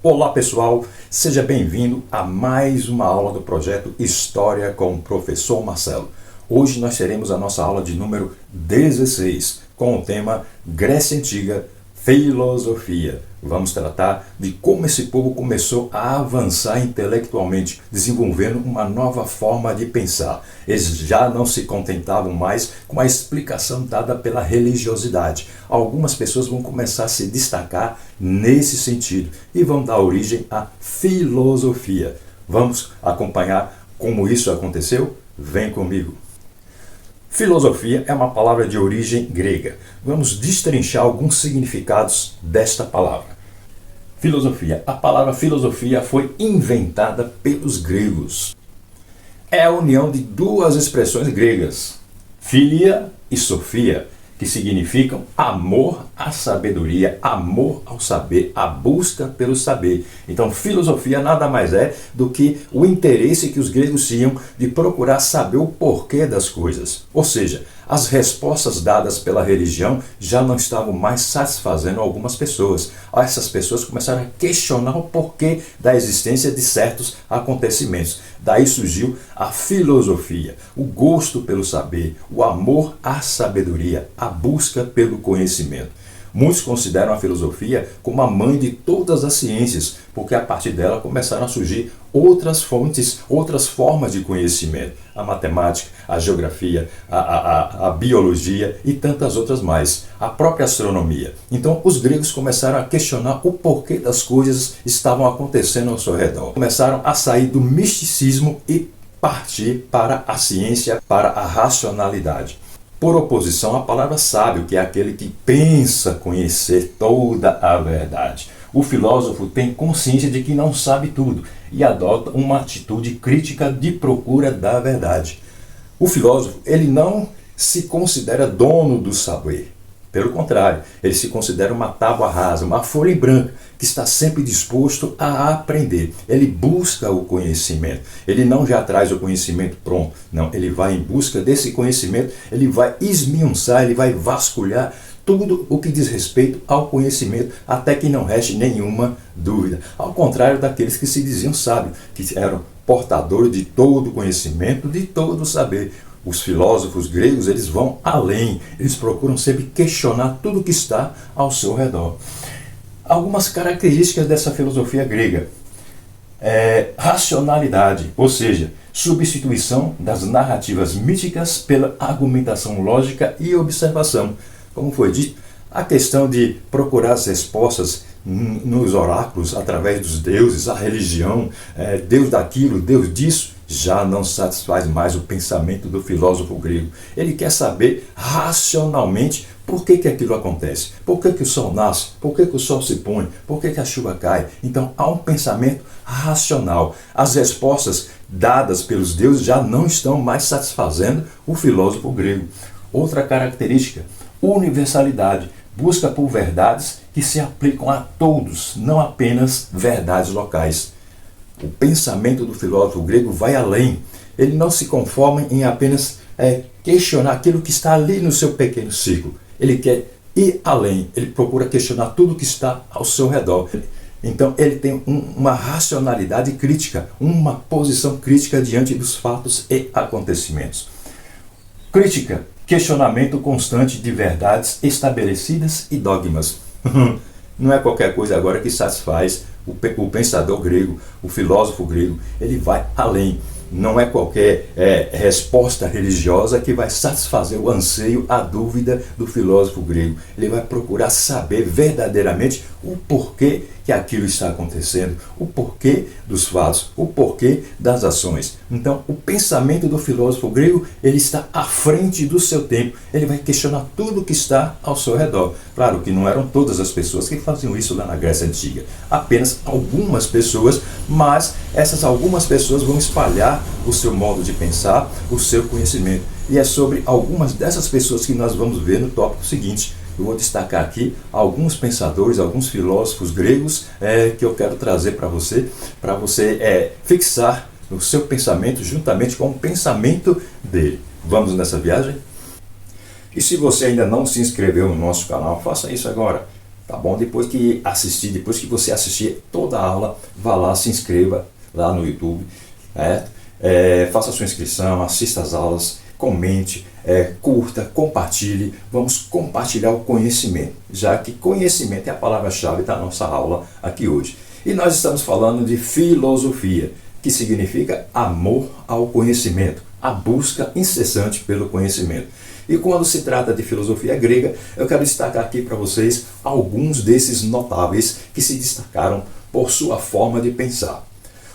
Olá pessoal, seja bem-vindo a mais uma aula do projeto História com o Professor Marcelo. Hoje nós teremos a nossa aula de número 16 com o tema Grécia Antiga, Filosofia. Vamos tratar de como esse povo começou a avançar intelectualmente, desenvolvendo uma nova forma de pensar. Eles já não se contentavam mais com a explicação dada pela religiosidade. Algumas pessoas vão começar a se destacar nesse sentido e vão dar origem à filosofia. Vamos acompanhar como isso aconteceu? Vem comigo! Filosofia é uma palavra de origem grega. Vamos destrinchar alguns significados desta palavra. Filosofia. A palavra filosofia foi inventada pelos gregos. É a união de duas expressões gregas, filia e sofia, que significam amor à sabedoria, amor ao saber, a busca pelo saber. Então, filosofia nada mais é do que o interesse que os gregos tinham de procurar saber o porquê das coisas. Ou seja, as respostas dadas pela religião já não estavam mais satisfazendo algumas pessoas. Essas pessoas começaram a questionar o porquê da existência de certos acontecimentos. Daí surgiu a filosofia, o gosto pelo saber, o amor à sabedoria, a busca pelo conhecimento. Muitos consideram a filosofia como a mãe de todas as ciências, porque a partir dela começaram a surgir outras fontes, outras formas de conhecimento. A matemática, a geografia, a biologia e tantas outras mais. A própria astronomia. Então os gregos começaram a questionar o porquê das coisas estavam acontecendo ao seu redor. Começaram a sair do misticismo e partir para a ciência, para a racionalidade. Por oposição, a palavra sábio, que é aquele que pensa conhecer toda a verdade. O filósofo tem consciência de que não sabe tudo e adota uma atitude crítica de procura da verdade. O filósofo, ele não se considera dono do saber. Pelo contrário, ele se considera uma tábua rasa, uma folha em branco, que está sempre disposto a aprender. Ele busca o conhecimento. Ele não já traz o conhecimento pronto. Não, ele vai em busca desse conhecimento, ele vai esmiuçar, ele vai vasculhar tudo o que diz respeito ao conhecimento, até que não reste nenhuma dúvida. Ao contrário daqueles que se diziam sábios, que eram portadores de todo o conhecimento, de todo o saber. Os filósofos gregos, eles vão além, eles procuram sempre questionar tudo que está ao seu redor. Algumas características dessa filosofia grega. Racionalidade, ou seja, substituição das narrativas míticas pela argumentação lógica e observação. Como foi dito, a questão de procurar as respostas nos oráculos, através dos deuses, a religião, Deus daquilo, Deus disso, já não satisfaz mais o pensamento do filósofo grego. Ele quer saber racionalmente por que aquilo acontece, por que o sol nasce, por que o sol se põe, por que a chuva cai. Então há um pensamento racional. As respostas dadas pelos deuses já não estão mais satisfazendo o filósofo grego. Outra característica, universalidade. Busca por verdades que se aplicam a todos, não apenas verdades locais. O pensamento do filósofo grego vai além. Ele não se conforma em apenas questionar aquilo que está ali no seu pequeno círculo. Ele quer ir além. Ele procura questionar tudo que está ao seu redor. Então ele tem uma racionalidade crítica, uma posição crítica diante dos fatos e acontecimentos. Crítica, questionamento constante de verdades estabelecidas e dogmas. Não é qualquer coisa agora que satisfaz o pensador grego, o filósofo grego. Ele vai além. Não é qualquer resposta religiosa que vai satisfazer o anseio, a dúvida do filósofo grego. Ele vai procurar saber verdadeiramente o porquê que aquilo está acontecendo, o porquê dos fatos, o porquê das ações. Então, o pensamento do filósofo grego, ele está à frente do seu tempo. Ele vai questionar tudo que está ao seu redor. Claro que não eram todas as pessoas que faziam isso lá na Grécia Antiga. Apenas algumas pessoas, mas essas algumas pessoas vão espalhar o seu modo de pensar, o seu conhecimento. E é sobre algumas dessas pessoas que nós vamos ver no tópico seguinte. Eu vou destacar aqui alguns pensadores, alguns filósofos gregos que eu quero trazer para você fixar o seu pensamento juntamente com o pensamento dele. Vamos nessa viagem? E se você ainda não se inscreveu no nosso canal, faça isso agora. tá bom? Depois que você assistir toda a aula, vá lá, se inscreva lá no YouTube, faça sua inscrição, assista as aulas, comente, curta, compartilhe. Vamos compartilhar o conhecimento, já que conhecimento é a palavra-chave da nossa aula aqui hoje. E nós estamos falando de filosofia, que significa amor ao conhecimento, a busca incessante pelo conhecimento. E quando se trata de filosofia grega, eu quero destacar aqui para vocês alguns desses notáveis que se destacaram por sua forma de pensar.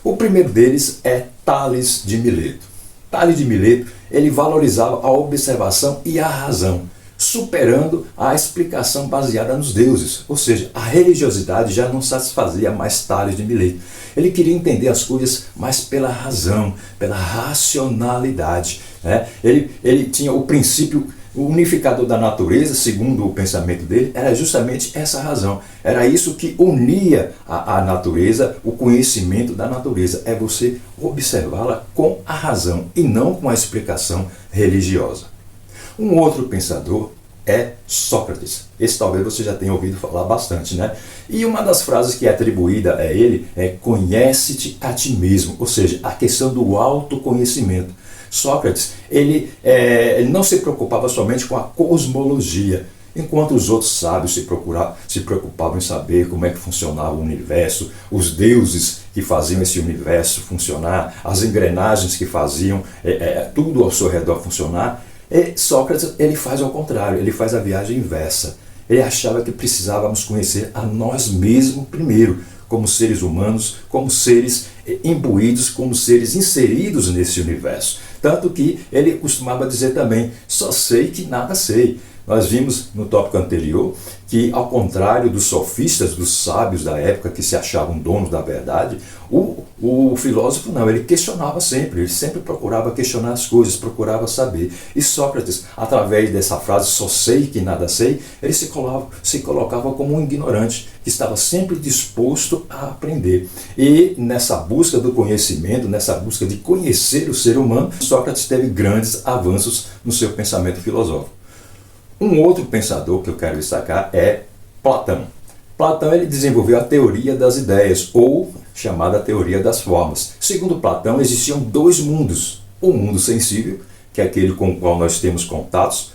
O primeiro deles é Tales de Mileto. Tales de Mileto, ele valorizava a observação e a razão, superando a explicação baseada nos deuses. Ou seja, a religiosidade já não satisfazia mais Tales de Mileto. Ele queria entender as coisas mais pela razão, pela racionalidade. Ele tinha o princípio unificador da natureza, segundo o pensamento dele, era justamente essa razão. Era isso que unia a natureza, o conhecimento da natureza. É você observá-la com a razão e não com a explicação religiosa. Um outro pensador é Sócrates. Esse talvez você já tenha ouvido falar bastante, né? E uma das frases que é atribuída a ele é conhece-te a ti mesmo, ou seja, a questão do autoconhecimento. Sócrates, ele não se preocupava somente com a cosmologia, enquanto os outros sábios se preocupavam em saber como é que funcionava o universo, os deuses que faziam esse universo funcionar, as engrenagens que faziam tudo ao seu redor funcionar. Sócrates, ele faz ao contrário, ele faz a viagem inversa. Ele achava que precisávamos conhecer a nós mesmos primeiro, como seres humanos, como seres imbuídos, como seres inseridos nesse universo. Tanto que ele costumava dizer também, só sei que nada sei. Nós vimos no tópico anterior que, ao contrário dos sofistas, dos sábios da época que se achavam donos da verdade, o filósofo não, ele questionava sempre, ele sempre procurava questionar as coisas, procurava saber. E Sócrates, através dessa frase, só sei que nada sei, ele se colocava como um ignorante, que estava sempre disposto a aprender. E nessa busca do conhecimento, nessa busca de conhecer o ser humano, Sócrates teve grandes avanços no seu pensamento filosófico. Um outro pensador que eu quero destacar é Platão. Platão, ele desenvolveu a teoria das ideias, ou chamada teoria das formas. Segundo Platão, existiam dois mundos. O mundo sensível, que é aquele com o qual nós temos contato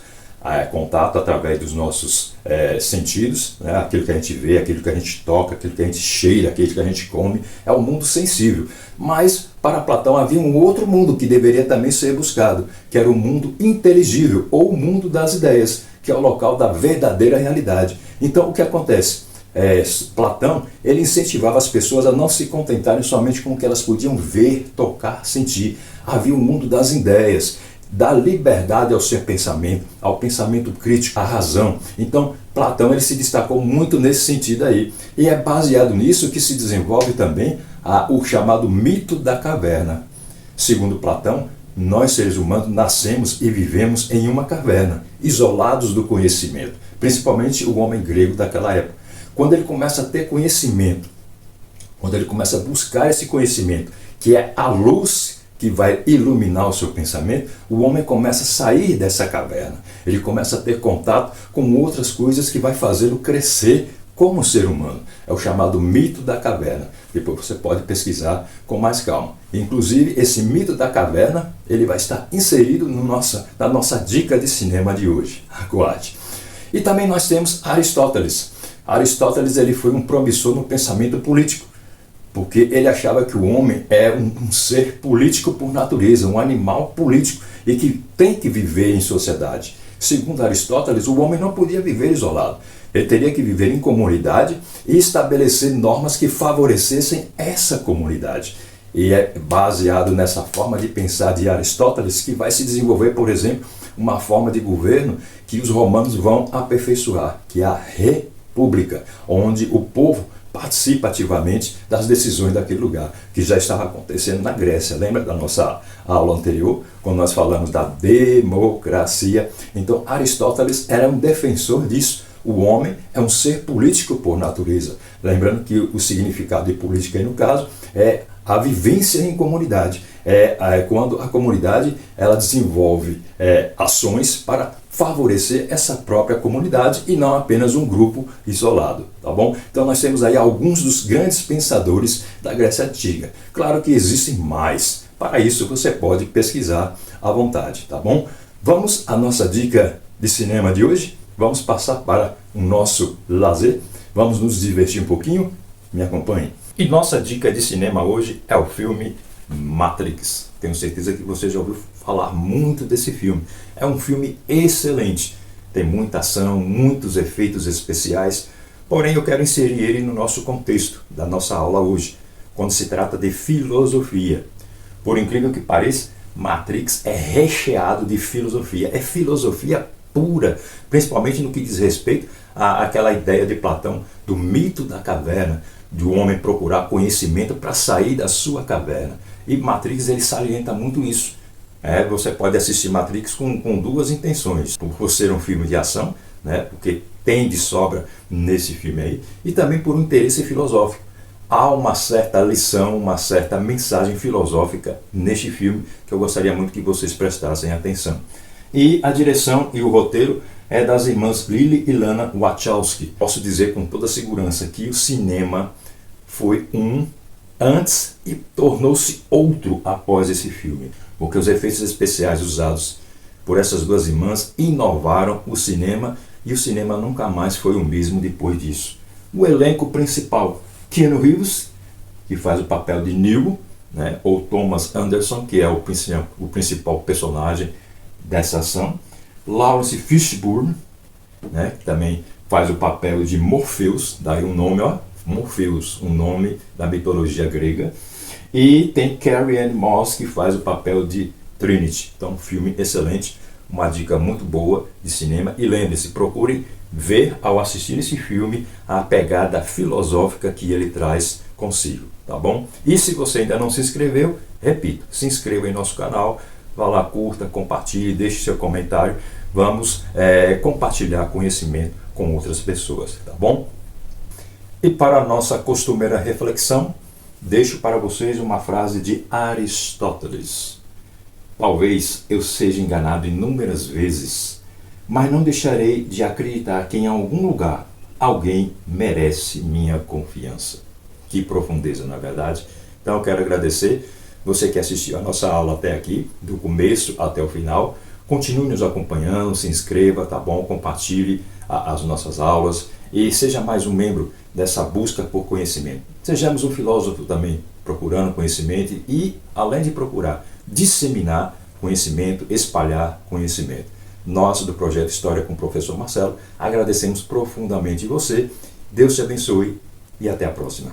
através dos nossos sentidos, né? Aquilo que a gente vê, aquilo que a gente toca, aquilo que a gente cheira, aquilo que a gente come, é o mundo sensível. Mas para Platão havia um outro mundo que deveria também ser buscado, que era o mundo inteligível, ou o mundo das ideias, que é o local da verdadeira realidade. Então o que acontece? Platão, ele incentivava as pessoas a não se contentarem somente com o que elas podiam ver, tocar, sentir. Havia o mundo das ideias, da liberdade ao seu pensamento, ao pensamento crítico, à razão. Então, Platão, ele se destacou muito nesse sentido aí. E é baseado nisso que se desenvolve também o chamado mito da caverna. Segundo Platão, nós seres humanos nascemos e vivemos em uma caverna, isolados do conhecimento, principalmente o homem grego daquela época. Quando ele começa a ter conhecimento, quando ele começa a buscar esse conhecimento, que é a luz que vai iluminar o seu pensamento, o homem começa a sair dessa caverna. Ele começa a ter contato com outras coisas que vai fazê-lo crescer como ser humano. É o chamado mito da caverna. Depois você pode pesquisar com mais calma. Inclusive, esse mito da caverna, ele vai estar inserido na nossa dica de cinema de hoje. Aguarde. E também nós temos Aristóteles. Aristóteles, ele foi um promissor no pensamento político, porque ele achava que o homem é um ser político por natureza, um animal político e que tem que viver em sociedade. Segundo Aristóteles, o homem não podia viver isolado. Ele teria que viver em comunidade e estabelecer normas que favorecessem essa comunidade. E é baseado nessa forma de pensar de Aristóteles que vai se desenvolver, por exemplo, uma forma de governo que os romanos vão aperfeiçoar, que é a república, onde o povo participa ativamente das decisões daquele lugar, que já estava acontecendo na Grécia. Lembra da nossa aula anterior, quando nós falamos da democracia? Então, Aristóteles era um defensor disso, O homem é um ser político por natureza. Lembrando que o significado de política aí no caso é a vivência em comunidade. É quando a comunidade ela desenvolve ações para favorecer essa própria comunidade e não apenas um grupo isolado, tá bom? Então nós temos aí alguns dos grandes pensadores da Grécia Antiga. Claro que existem mais. Para isso você pode pesquisar à vontade, tá bom? Vamos à nossa dica de cinema de hoje? Vamos passar para o nosso lazer? Vamos nos divertir um pouquinho? Me acompanhe. E nossa dica de cinema hoje é o filme Matrix. Tenho certeza que você já ouviu falar muito desse filme. É um filme excelente. Tem muita ação, muitos efeitos especiais. Porém, eu quero inserir ele no nosso contexto da nossa aula hoje, quando se trata de filosofia. Por incrível que pareça, Matrix é recheado de filosofia. É filosofia pura, principalmente no que diz respeito àquela ideia de Platão do mito da caverna, do homem procurar conhecimento para sair da sua caverna. E Matrix ele salienta muito isso. Você pode assistir Matrix com duas intenções, por ser um filme de ação, porque tem de sobra nesse filme aí, e também por um interesse filosófico. Há uma certa lição, uma certa mensagem filosófica neste filme que eu gostaria muito que vocês prestassem atenção. E a direção e o roteiro é das irmãs Lily e Lana Wachowski. Posso dizer com toda segurança que o cinema foi um antes e tornou-se outro após esse filme, porque os efeitos especiais usados por essas duas irmãs inovaram o cinema e o cinema nunca mais foi o mesmo depois disso. O elenco principal: Keanu Reeves, que faz o papel de Neo, ou Thomas Anderson, que é o principal personagem dessa ação. Lawrence Fishburne, que também faz o papel de Morpheus, daí um nome, Morpheus, um nome da mitologia grega. E tem Carrie-Anne Moss, que faz o papel de Trinity. Então, um filme excelente, uma dica muito boa de cinema. E lembre-se, procurem ver ao assistir esse filme a pegada filosófica que ele traz consigo, tá bom? E se você ainda não se inscreveu, repito, se inscreva em nosso canal, vá lá, curta, compartilhe, deixe seu comentário, vamos compartilhar conhecimento com outras pessoas, tá bom? E para a nossa costumeira reflexão, deixo para vocês uma frase de Aristóteles. Talvez eu seja enganado inúmeras vezes, mas não deixarei de acreditar que em algum lugar alguém merece minha confiança. Que profundeza, não é verdade? Então eu quero agradecer você que assistiu a nossa aula até aqui, do começo até o final. Continue nos acompanhando, se inscreva, tá bom? Compartilhe as nossas aulas e seja mais um membro dessa busca por conhecimento. Sejamos um filósofo também, procurando conhecimento e, além de procurar, disseminar conhecimento, espalhar conhecimento. Nós, do Projeto História com o Professor Marcelo, agradecemos profundamente você. Deus te abençoe e até a próxima.